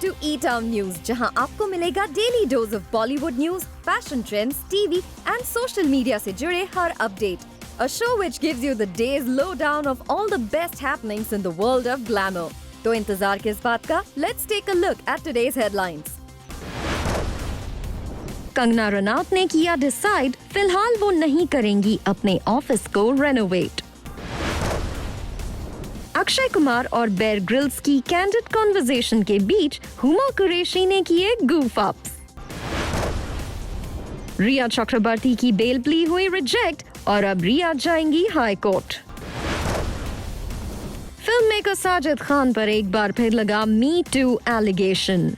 to E-Town News, जहां आपको मिलेगा daily dose of Bollywood news, fashion trends, TV and social media से जुड़े हर update. A show which gives you the day's lowdown of all the best happenings in the world of glamour. तो इंतजार किस बात का? Let's take a look at today's headlines. Kangana Ranaut ने किया decide, फिलहाल वो नहीं करेंगी अपने ऑफिस को रेनोवेट. अक्षय कुमार और बेयर ग्रिल्स की कैंडिड कॉन्वर्सेशन के बीच हुमा कुरैशी ने किए goof ups. रिया चक्रवर्ती की बेल प्ली हुई रिजेक्ट और अब रिया जाएंगी high court. Film maker Sajid Khan पर एक बार फिर लगा मी टू एलिगेशन.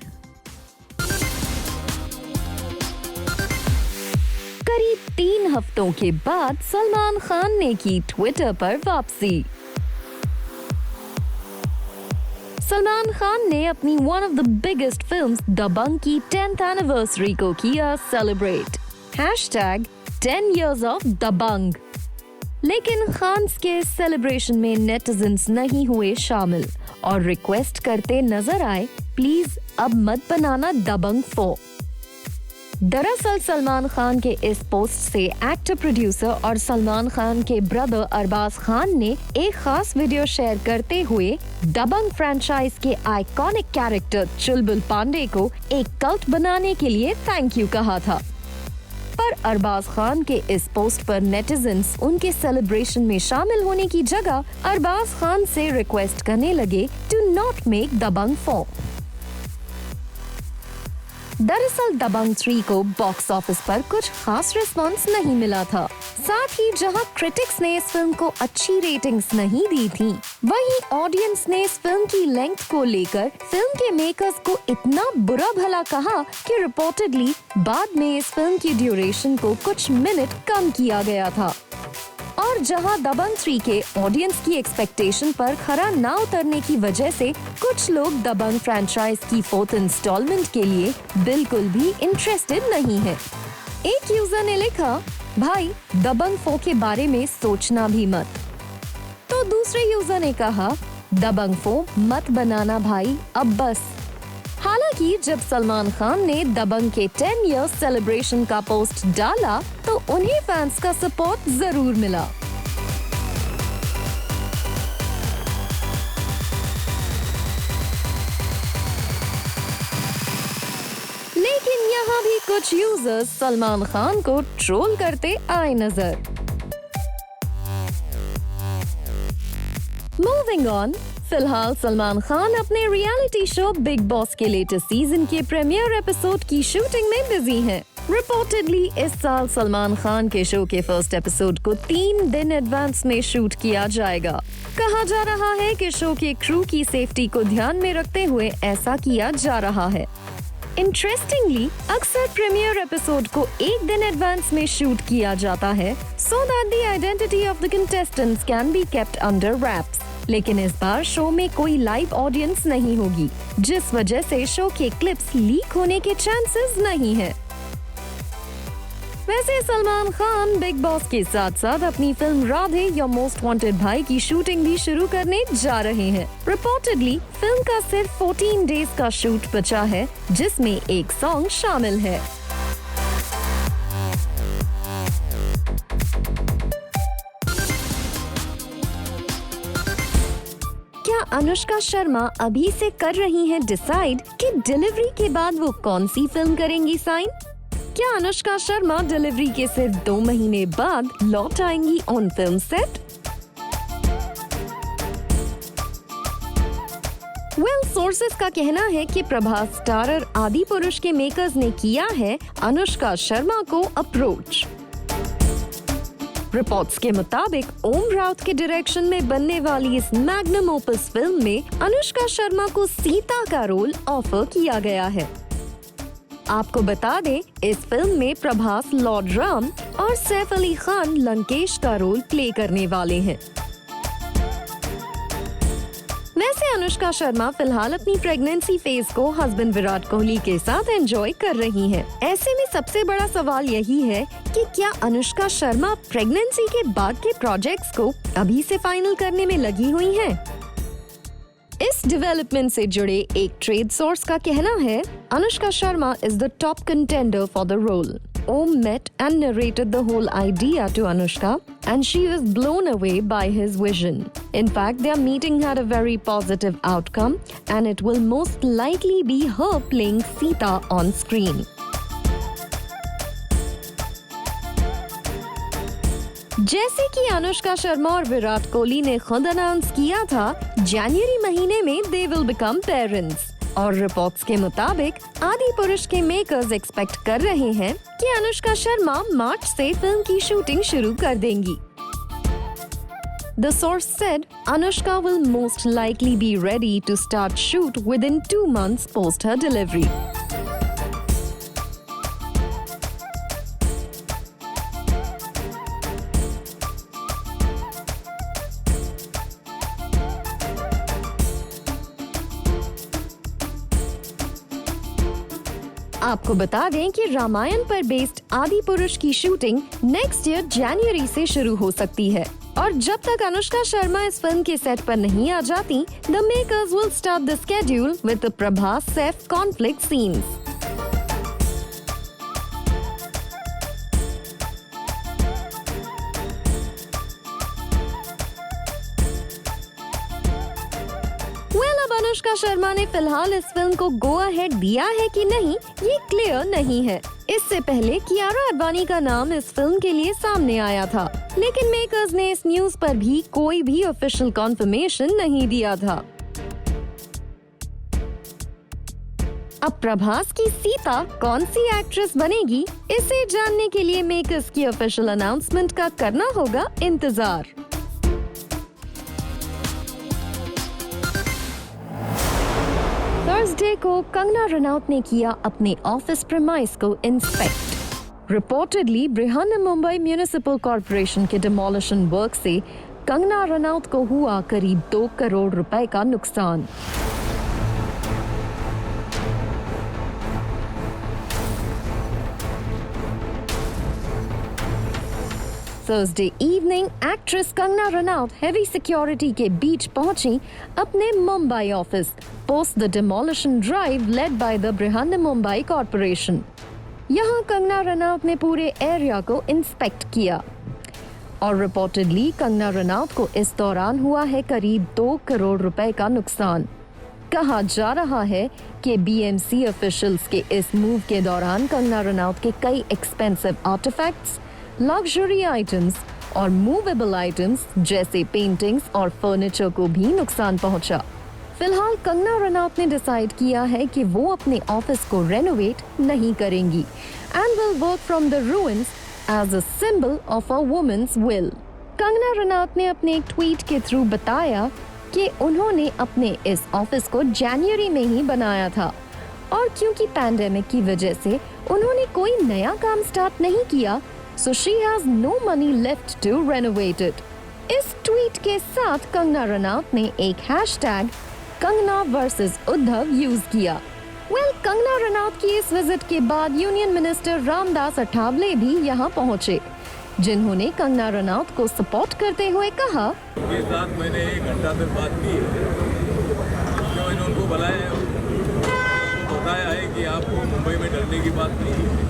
करीब 3 हफ्तों के बाद सलमान खान ने की ट्विटर पर वापसी. सलमान खान ने अपनी one of the biggest films Dabangg की 10th एनिवर्सरी को किया सेलिब्रेट. #10 years of दबंग. लेकिन खान के सेलिब्रेशन में नेटिजन्स नहीं हुए शामिल और रिक्वेस्ट करते नजर आए, प्लीज अब मत बनाना दबंग 4. दरअसल सलमान खान के इस पोस्ट से एक्टर, प्रोड्यूसर और सलमान खान के ब्रदर अरबाज खान ने एक खास वीडियो शेयर करते हुए दबंग फ्रेंचाइज के आइकॉनिक कैरेक्टर चुलबुल पांडे को एक कल्ट बनाने के लिए थैंक यू कहा था. पर अरबाज खान के इस पोस्ट पर नेटिजन्स उनके सेलिब्रेशन में शामिल होने की जगह अरबाज खान से रिक्वेस्ट करने लगे टू नॉट मेक दबंग 4. दरअसल दबंग 3 को बॉक्स ऑफिस पर कुछ खास रिस्पॉन्स नहीं मिला था. साथ ही जहां क्रिटिक्स ने इस फिल्म को अच्छी रेटिंग्स नहीं दी थी, वहीं ऑडियंस ने इस फिल्म की लेंथ को लेकर फिल्म के मेकर्स को इतना बुरा भला कहा कि रिपोर्टेडली बाद में इस फिल्म की ड्यूरेशन को कुछ मिनट कम किया गया था. और जहां दबंग 3 के ऑडियंस की एक्सपेक्टेशन पर खरा ना उतरने की वजह से कुछ लोग दबंग फ्रेंचाइज की 4th इंस्टॉलमेंट के लिए बिल्कुल भी इंटरेस्टेड नहीं है. एक यूजर ने लिखा, भाई दबंग 4 के बारे में सोचना भी मत. तो दूसरे यूजर ने कहा, दबंग 4 मत बनाना भाई अब बस. हालांकि जब सलमान खान ने दबंग के 10 इयर्स सेलिब्रेशन का पोस्ट डाला तो उन्हें फैंस का सपोर्ट जरूर मिला. लेकिन यहाँ भी कुछ यूजर्स सलमान खान को ट्रोल करते आए नजर. मूविंग ऑन, फिलहाल सलमान खान अपने रियलिटी शो बिग बॉस के लेटेस्ट सीजन के प्रीमियर एपिसोड की शूटिंग में बिजी हैं. रिपोर्टेडली इस साल सलमान खान के शो के फर्स्ट एपिसोड को 3 दिन एडवांस में शूट किया जाएगा. कहा जा रहा है कि शो के क्रू की सेफ्टी को ध्यान में रखते हुए ऐसा किया जा रहा है. इंटरेस्टिंगली, अक्सर प्रीमियर एपिसोड को 1 दिन एडवांस में शूट किया जाता है so that the identity of the contestants can be kept under raps. लेकिन इस बार शो में कोई लाइव ऑडियंस नहीं होगी, जिस वजह से शो के क्लिप्स लीक होने के चांसेस नहीं है. वैसे सलमान खान बिग बॉस के साथ साथ अपनी film Radhe your most wanted भाई की शूटिंग भी शुरू करने जा रहे हैं. रिपोर्टेडली फिल्म का सिर्फ 14 डेज का शूट बचा है, जिसमें एक सॉन्ग शामिल है. क्या अनुष्का शर्मा अभी से कर रही हैं डिसाइड कि डिलीवरी के बाद वो कौन सी फिल्म करेंगी साइन? क्या अनुष्का शर्मा डिलीवरी के सिर्फ 2 महीने बाद लौट आएंगी ऑन फिल्म सेट? सोर्सेस का कहना है कि प्रभास स्टारर आदि पुरुष के मेकर्स ने किया है अनुष्का शर्मा को अप्रोच. रिपोर्ट्स के मुताबिक ओम राउत के डायरेक्शन में बनने वाली इस मैग्नम ओपस फिल्म में अनुष्का शर्मा को सीता का रोल ऑफर किया गया है. आपको बता दें, इस फिल्म में प्रभास लॉर्ड राम और सैफ अली खान लंकेश का रोल प्ले करने वाले हैं. वैसे अनुष्का शर्मा फिलहाल अपनी प्रेगनेंसी फेज को हस्बैंड विराट कोहली के साथ एंजॉय कर रही हैं. ऐसे में सबसे बड़ा सवाल यही है कि क्या अनुष्का शर्मा प्रेगनेंसी के बाद के प्रोजेक्ट्स को अभी से फाइनल करने में लगी हुई हैं? इस डेवलपमेंट से जुड़े एक ट्रेड सोर्स का कहना है, Anushka Sharma is the top contender for the role. Om met and narrated the whole idea to Anushka and she was blown away by his vision. In fact, their meeting had a very positive outcome and it will most likely be her playing Sita on screen. जैसे कि अनुष्का शर्मा और विराट कोहली ने खुद announce किया था, जनवरी महीने में they will become parents. और रिपोर्ट्स के मुताबिक आदि पुरुष के मेकर्स एक्सपेक्ट कर रहे हैं कि अनुष्का शर्मा मार्च से फिल्म की शूटिंग शुरू कर देंगी। The source said Anushka will most likely be ready to start shoot within 2 months post her delivery. आपको बता दें कि रामायण पर बेस्ड आदि पुरुष की शूटिंग नेक्स्ट ईयर जनवरी से शुरू हो सकती है और जब तक अनुष्का शर्मा इस फिल्म के सेट पर नहीं आ जाती, the makers will start the schedule with the Prabhas Saif conflict scenes. Anushka Sharma ने फिलहाल इस फिल्म को गो अहेड दिया है कि नहीं, ये क्लियर नहीं है। इससे पहले कियारा अडवाणी का नाम इस फिल्म के लिए सामने आया था, लेकिन मेकर्स ने इस न्यूज पर भी कोई भी ऑफिशियल कॉन्फर्मेशन नहीं दिया था। अब प्रभास की सीता कौन सी एक्ट्रेस बनेगी, इसे जानने के लिए मेकर्स की ऑफिशियल अनाउंसमेंट का करना होगा इंतजार। थर्सडे को कंगना रनौत ने किया अपने ऑफिस प्रीमाइस को inspect. Reportedly Brihanmumbai municipal corporation के डिमोलिशन वर्क से कंगना रनौत को हुआ करीब 2 करोड़ रुपए का नुकसान। Thursday evening actress Kangana Ranaut heavy security के बीच पहुंची अपने Mumbai office post the demolition drive led by the Brihanmumbai corporation. यहां कंगना रनौत ने पूरे एरिया को इंस्पेक्ट किया और रिपोर्टेडली कंगना रनौत को इस दौरान हुआ है करीब 2 करोड़ रुपए का नुकसान। कहा जा रहा है कि बीएमसी ऑफिशियल्स के इस मूव के दौरान कंगना रनौत के कई एक्सपेंसिव आर्टिफैक्ट्स, लग्जरी आइटम्स और मूवेबल आइटम्स जैसे पेंटिंग्स और फर्नीचर को भी नुकसान पहुंचा। फिलहाल कंगना रनौत ने डिसाइड किया है कि वो अपने ऑफिस को रेनोवेट नहीं करेंगी and will work from the ruins as a symbol of a women's will. Kangana Ranaut ने अपने एक ट्वीट के थ्रू बताया कि उन्होंने अपने इस ऑफिस को जनवरी में ही बनाया था और क्योंकि पैंडेमिक की वजह से उन्होंने कोई नया काम स्टार्ट नहीं किया, so she has no money left to renovate it। इस ट्वीट के साथ कंगना रनौत ने एक hashtag Kangana versus Uddhav use किया। कंगना रनौत की इस विजिट के बाद यूनियन मिनिस्टर रामदास अठावले भी यहाँ पहुँचे, जिन्होंने कंगना रनौत को सपोर्ट करते हुए कहा, उनके साथ मैंने 1 घंटा तक बात की है। मैंने उनको बुलाया है, उनको बताया है कि आपको मुंबई में डरने की बात नहीं है।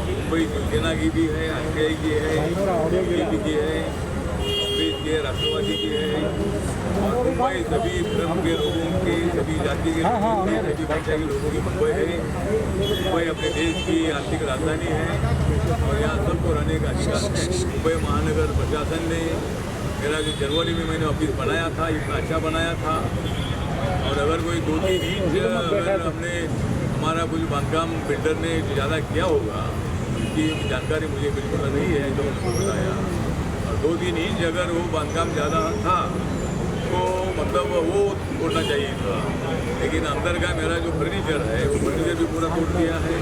मुंबई शिवसेना की भी है, आरटीआई की है, बीजेपी की है, कांग्रेस की है, राष्ट्रवादी की है और मुंबई सभी धर्म के लोगों के, सभी जाति के लोगों के, सभी भाषा के लोगों की मुंबई है। मुंबई अपने देश की आर्थिक राजधानी है और यहाँ सबको रहने का अधिकार है। मुंबई महानगर प्रशासन ने मेरा जो जनवरी में मैंने ऑफिस बनाया था, इतना अच्छा बनाया था और अगर कोई 2-3 इंच अगर हमने हमारा कुछ बांधकाम बिल्डर ने ज़्यादा किया होगा, उनकी जानकारी मुझे बिल्कुल नहीं है, जो उनको बताया। और 2-3 इंच अगर वो बांधकाम ज़्यादा था तो मतलब वो तोड़ना चाहिए था, लेकिन अंदर का मेरा जो फर्नीचर है वो फर्नीचर भी पूरा तोड़ दिया है,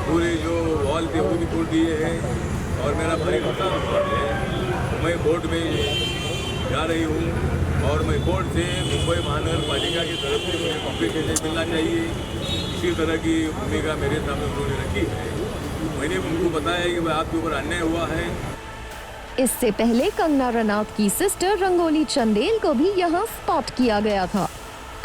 पूरे जो वॉल थे वो भी तोड़ दिए हैं और मेरा भारी नुकसान हुआ है। मैं कोर्ट में जा रही हूँ और मैं कोर्ट से मुंबई महानगर पालिका की तरफ से मुझे कॉम्पेंसेशन मिलना चाहिए। इसी तरह की भूमिका मेरे सामने उन्होंने रखी है। मैंने उनको बताया कि भाई आपके ऊपर अन्याय हुआ है। इससे पहले कंगना रनौत की सिस्टर रंगोली चंदेल को भी यहाँ स्पॉट किया गया था।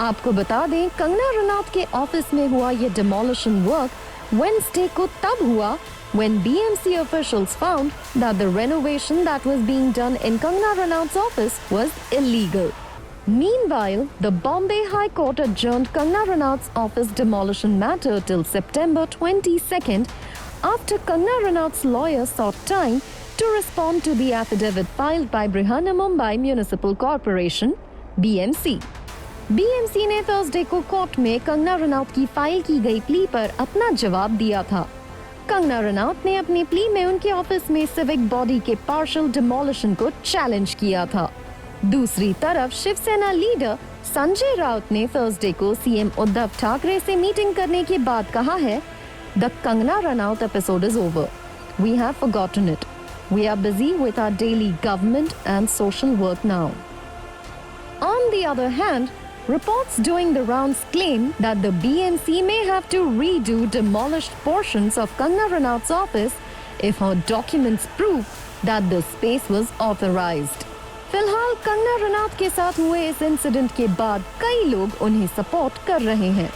आपको बता दें, कंगना रनौत के ऑफिस में हुआ ये डिमोलिशन वर्क वेडनेसडे को तब हुआ when BMC officials found that the renovation that was being done in Kangana Ranaut's office was illegal. Meanwhile, the Bombay High Court adjourned Kangana Ranaut's office demolition matter till September 22nd after Kangana Ranaut's lawyer sought time to respond to the affidavit filed by Brihana Mumbai Municipal Corporation, BMC. BMC ने Thursday को court में कंगना रनौत की file की गई plea पर अपना जवाब दिया था। कंगना रनौत ने अपनी प्ली में उनके ऑफिस में सिविक बॉडी के पार्शियल डिमोलिशन को चैलेंज किया था। दूसरी तरफ शिवसेना लीडर संजय राउत ने थर्सडे को सीएम उद्धव ठाकरे से मीटिंग करने के बाद कहा है, the Kangana Ranaut episode is over. We have forgotten it. We are busy with our daily government and social work now. On the other hand, reports doing the rounds claim that the BMC may have to redo demolished portions of Kangana Ranaut's office if her documents prove that the space was authorized. फिलहाल कंगना रनौत के साथ हुए इस incident के बाद कई लोग उन्हें सपोर्ट कर रहे हैं।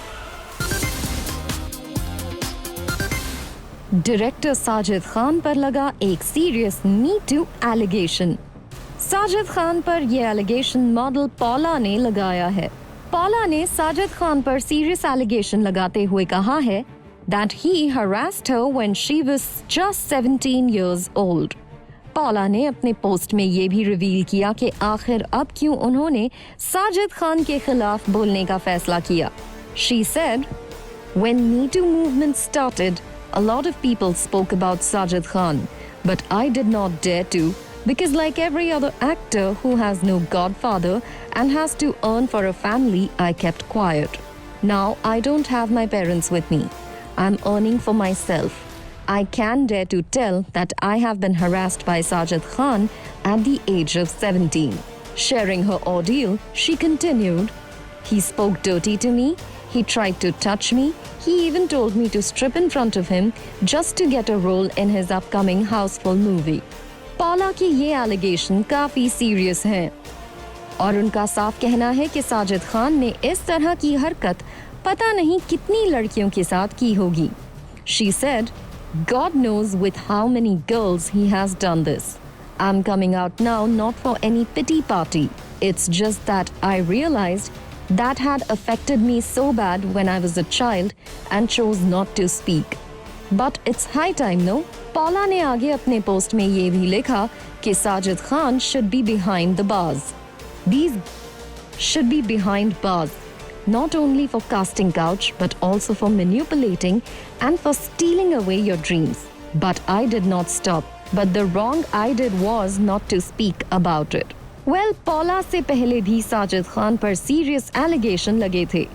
डायरेक्टर साजिद खान पर लगा एक serious me too allegation. Sajid Khan पर यह एलिगेशन मॉडल पॉला ने लगाया है। पॉला ने साजिद खान पर सीरियस एलिगेशन लगाते हुए कहा है that he harassed her when she was just 17 years old. पॉला ने अपने पोस्ट में ये भी रिवील किया कि आखिर अब क्यों उन्होंने साजिद खान के खिलाफ बोलने का फैसला किया। She said, "When Me Too movement started, a lot of people spoke about Sajid Khan, but I did not dare to, because like every other actor who has no godfather and has to earn for a family, I kept quiet. Now I don't have my parents with me. I'm earning for myself. I can dare to tell that I have been harassed by Sajid Khan at the age of 17. Sharing her ordeal, she continued, "He spoke dirty to me. He tried to touch me. He even told me to strip in front of him just to get a role in his upcoming Houseful movie." पॉला की ये allegation काफी serious है और उनका साफ कहना है कि साजिद खान ने इस तरह की हरकत पता नहीं कितनी लड़कियों के साथ की होगी। She said, "God knows with how many girls he has done this. I'm coming out now not for any pity party. It's just that I realized that had affected me so bad when I was a child and chose not to speak. But it's high time, no?" पॉला ने आगे अपने post में ये भी लिखा कि Sajid Khan should be behind the bars. These should be behind bars, not only for casting couch but also for manipulating and for stealing away your dreams. But I did not stop. But the wrong I did was not to speak about it. Well, पॉला से पहले भी साजिद खान पर serious allegation लगे थे,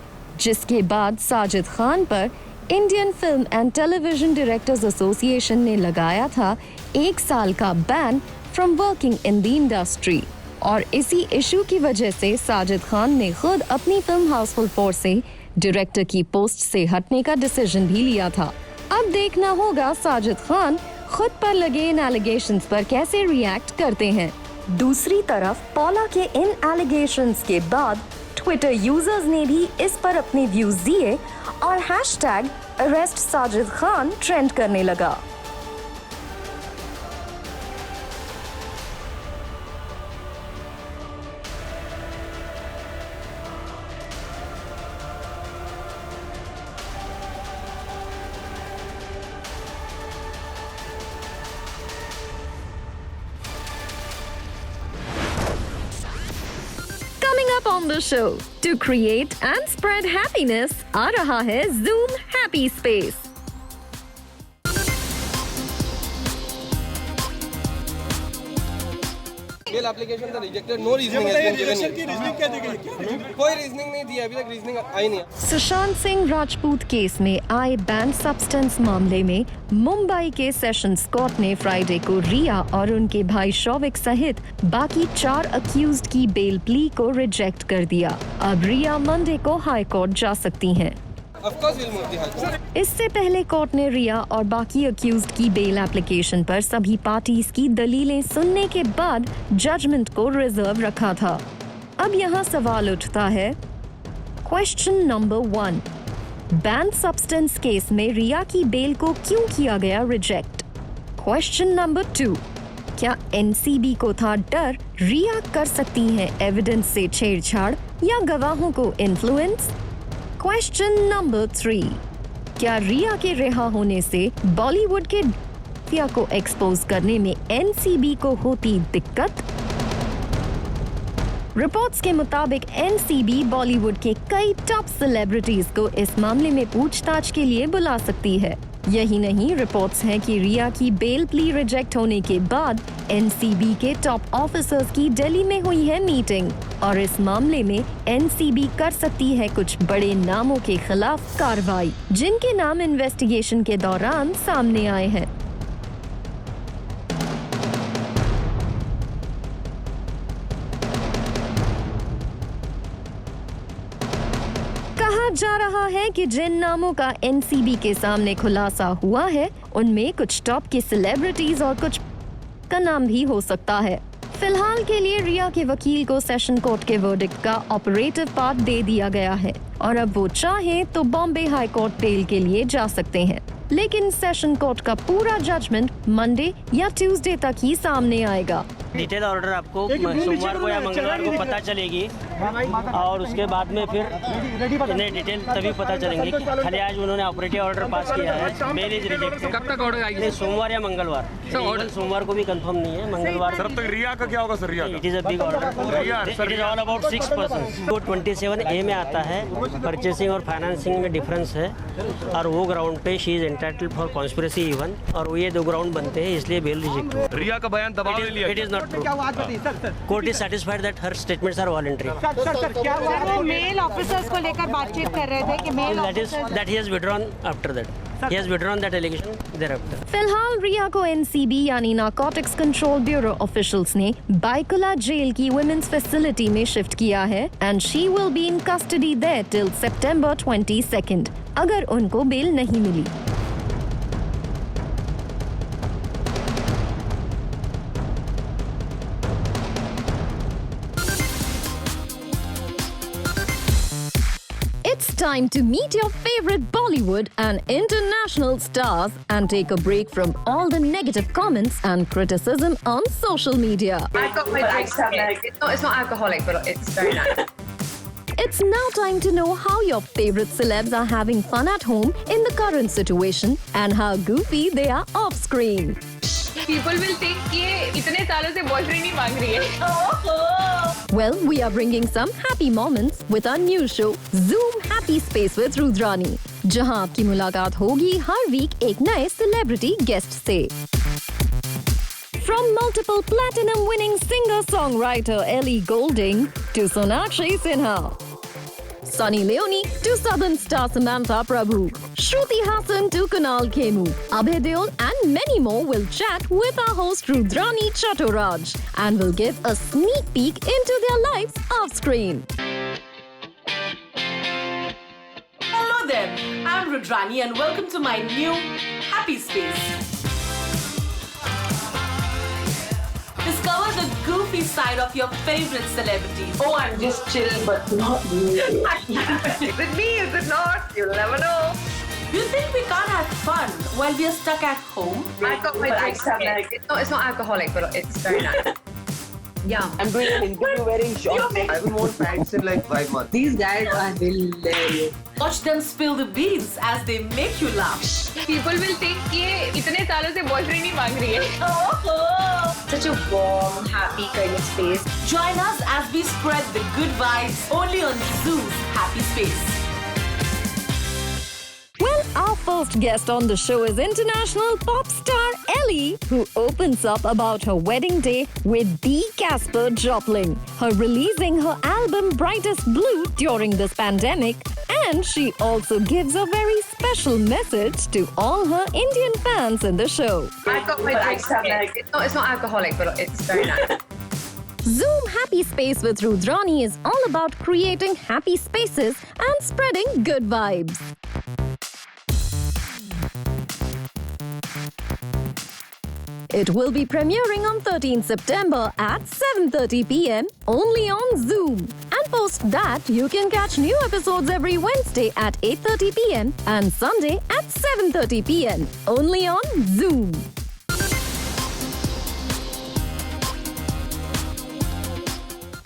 जिसके बाद साजिद खान पर Indian film and television directors association ने लगाया था 1 साल का ban from working in the industry. और इसी इशू की वजह से साजिद खान ने खुद अपनी फिल्म हाउसफुल 4 से डायरेक्टर की पोस्ट से हटने का डिसीजन भी लिया था। अब देखना होगा साजिद खान खुद पर लगे इन एलिगेशंस पर कैसे रिएक्ट करते हैं। दूसरी तरफ पॉला के इन एलिगेशंस के बाद ट्विटर यूजर्स ने भी इस पर अपने व्यूज दिए और hashtag arrest Sajid Khan trend करने लगा। On the show to create and spread happiness आ रहा है Zoom Happy Space। Bail application था rejected, no reasoning has been given. कोई रीजनिंग नहीं दिया, अभी तक रीजनिंग आई नहीं है। सुशांत सिंह राजपूत केस में आए बैंड सब्सटेंस मामले में मुंबई के सेशंस कोर्ट ने फ्राइडे को रिया और उनके भाई शौविक सहित बाकी 4 अक्यूज्ड की बेल प्ली को रिजेक्ट कर दिया। अब रिया मंडे को हाई कोर्ट जा सकती हैं। इससे पहले कोर्ट ने रिया और बाकी अक्यूज्ड की बेल एप्लीकेशन पर सभी पार्टीज की दलीलें सुनने के बाद जजमेंट को रिजर्व रखा था। अब यहाँ सवाल उठता है, question number 1, ban substance case में रिया की बेल को क्यों किया गया रिजेक्ट? क्वेश्चन नंबर 2, क्या एनसीबी को था डर रिया कर सकती हैं एविडेंस से छेड़छाड़ या गवाहों को इन्फ्लुएंस? क्वेश्चन नंबर 3, क्या रिया के रिहा होने से बॉलीवुड के माफिया को एक्सपोज करने में एनसीबी को होती दिक्कत? रिपोर्ट्स के मुताबिक एनसीबी बॉलीवुड के कई टॉप सेलिब्रिटीज को इस मामले में पूछताछ के लिए बुला सकती है। यही नहीं, रिपोर्ट्स हैं कि रिया की बेल प्ली रिजेक्ट होने के बाद एनसीबी के टॉप ऑफिसर्स की दिल्ली में हुई है मीटिंग और इस मामले में एनसीबी कर सकती है कुछ बड़े नामों के खिलाफ कार्रवाई, जिनके नाम इन्वेस्टिगेशन के दौरान सामने आए हैं। कहा जा रहा है कि जिन नामों का एनसीबी के सामने खुलासा हुआ है उनमें कुछ टॉप के सेलिब्रिटीज और कुछ का नाम भी हो सकता है। फिलहाल के लिए रिया के वकील को सेशन कोर्ट के वर्डिक्ट का ऑपरेटिव पार्ट दे दिया गया है और अब वो चाहे तो बॉम्बे हाई कोर्ट बेल के लिए जा सकते हैं, लेकिन सेशन कोर्ट का पूरा जजमेंट मंडे या ट्यूसडे तक ही सामने आएगा। डिटेल ऑर्डर आपको सोमवार को या मंगलवार को पता चलेगी और उसके बाद में फिर इन्हें डिटेल तभी पता चलेंगे कि खाली आज उन्होंने ऑपरेटिव ऑर्डर पास किया है, बेल इज रिजेक्टेड। कब तक ऑर्डर आएगी? सोमवार या मंगलवार। ऑर्डर सोमवार को भी कंफर्म नहीं है, मंगलवार। सर, अब तक रिया का क्या होगा sir? Riya it is a big order, it is all about 6%। वो 27A में आता है, परचेसिंग और फाइनेंसिंग में डिफरेंस है और वो ग्राउंड पे she is entitled for conspiracy even, और ये 2 ग्राउंड बनते हैं, इसलिए बेल रिजेक्ट हुआ। रिया का बयान दबाव ले लिया। It is not true. Court is satisfied that her statements are voluntary. वो मेल ऑफिसर्स को लेकर बातचीत कर रहे थे कि male that he has withdrawn after that. He has withdrawn that allegation thereafter. फिलहाल रिया को एनसीबी यानी नारकोटिक्स कंट्रोल ब्यूरो ऑफिशियल्स ने बाइकुला जेल की वुमेन्स फैसिलिटी में शिफ्ट किया है and she will be in custody there till September 22 अगर उनको बेल नहीं मिली। It's time to meet your favorite Bollywood and international stars and take a break from all the negative comments and criticism on social media. I've got my drinks out there. It's not alcoholic, but it's very nice. It's now time to know how your favorite celebs are having fun at home in the current situation and how goofy they are off screen. People will think कि ये इतने सालों से boyfriend नहीं मांग रही है। Well, we are bringing some happy moments with our new show, Zoom Happy Space with Rudrani, जहां आपकी मुलाकात होगी हर वीक एक नए सेलिब्रिटी गेस्ट से। From multiple platinum-winning singer-songwriter Ellie Goulding to Sonakshi Sinha, Sunny Leone to Southern star Samantha Prabhu, Shruti Hassan to Kunal Khemu, Abhay Deol and many more will chat with our host Rudrani Chaturaj and will give a sneak peek into their lives off screen. Hello there, I'm Rudrani and welcome to my new Happy Space. Discover the goofy side of your favorite celebrities. Oh, I'm just chill, but not really. Is it me? Is it not? You'll never know. You think we can't have fun while we are stuck at home? I've got my drinks out there. It's not alcoholic, but it's very nice. Yeah. I'm doing an interview wearing shorts. I haven't worn pants in like 5 months. These guys are hilarious. Watch them spill the beans as they make you laugh. People will think कि ये इतने सालों से boyfriend नहीं मांग रही है। Such a warm, happy kind of space. Join us as we spread the good vibes only on Zoom's Happy Space. Well, our first guest on the show is international pop star Ellie, who opens up about her wedding day with the Casper Joplin, her releasing her album Brightest Blue during this pandemic, and she also gives a very special message to all her Indian fans in the show. I've got my drinks out there. It's not alcoholic, but it's very nice. Zoom Happy Space with Rudrani is all about creating happy spaces and spreading good vibes. It will be premiering on 13 September at 7:30 p.m. only on Zoom and post that you can catch new episodes every Wednesday at 8:30 p.m. and Sunday at 7:30 p.m. only on Zoom.